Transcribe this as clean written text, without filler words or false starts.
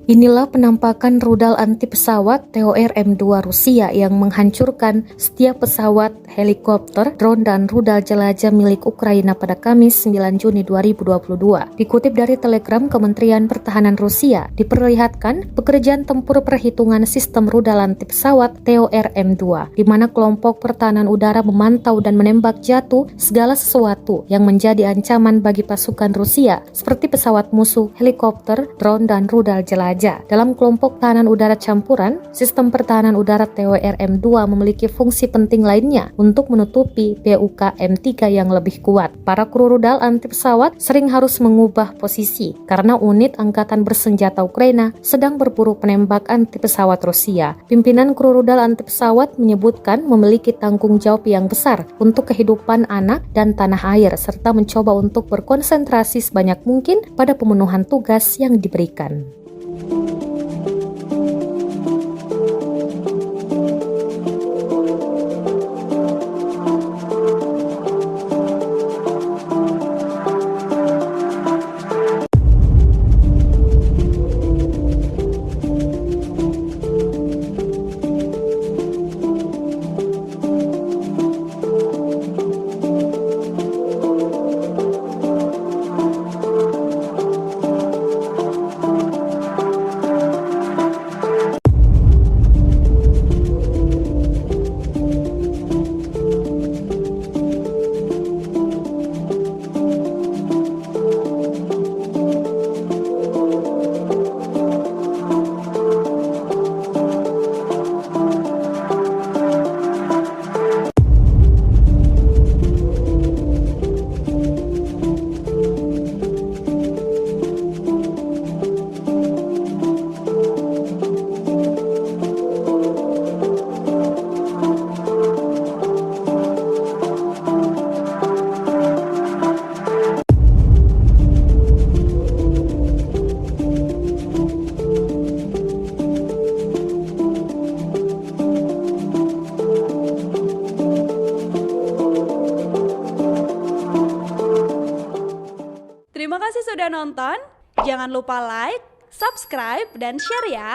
Inilah penampakan rudal anti pesawat TOR M2 Rusia yang menghancurkan setiap pesawat, helikopter, drone, dan rudal jelajah milik Ukraina pada Kamis 9 Juni 2022. Dikutip dari Telegram Kementerian Pertahanan Rusia, diperlihatkan pekerjaan tempur perhitungan sistem rudal anti pesawat TOR M2, di mana kelompok pertahanan udara memantau dan menembak jatuh segala sesuatu yang menjadi ancaman bagi pasukan Rusia, seperti pesawat musuh, helikopter, drone, dan rudal jelajah. Dalam kelompok tahanan udara campuran, sistem pertahanan udara TOR M2 memiliki fungsi penting lainnya untuk menutupi BUK M3 yang lebih kuat. Para kru rudal anti pesawat sering harus mengubah posisi karena unit angkatan bersenjata Ukraina sedang berburu penembak anti pesawat Rusia. Pimpinan kru rudal anti pesawat menyebutkan memiliki tanggung jawab yang besar untuk kehidupan anak dan tanah air, serta mencoba untuk berkonsentrasi sebanyak mungkin pada pemenuhan tugas yang diberikan. Terima kasih sudah nonton. Jangan lupa like, subscribe, dan share ya.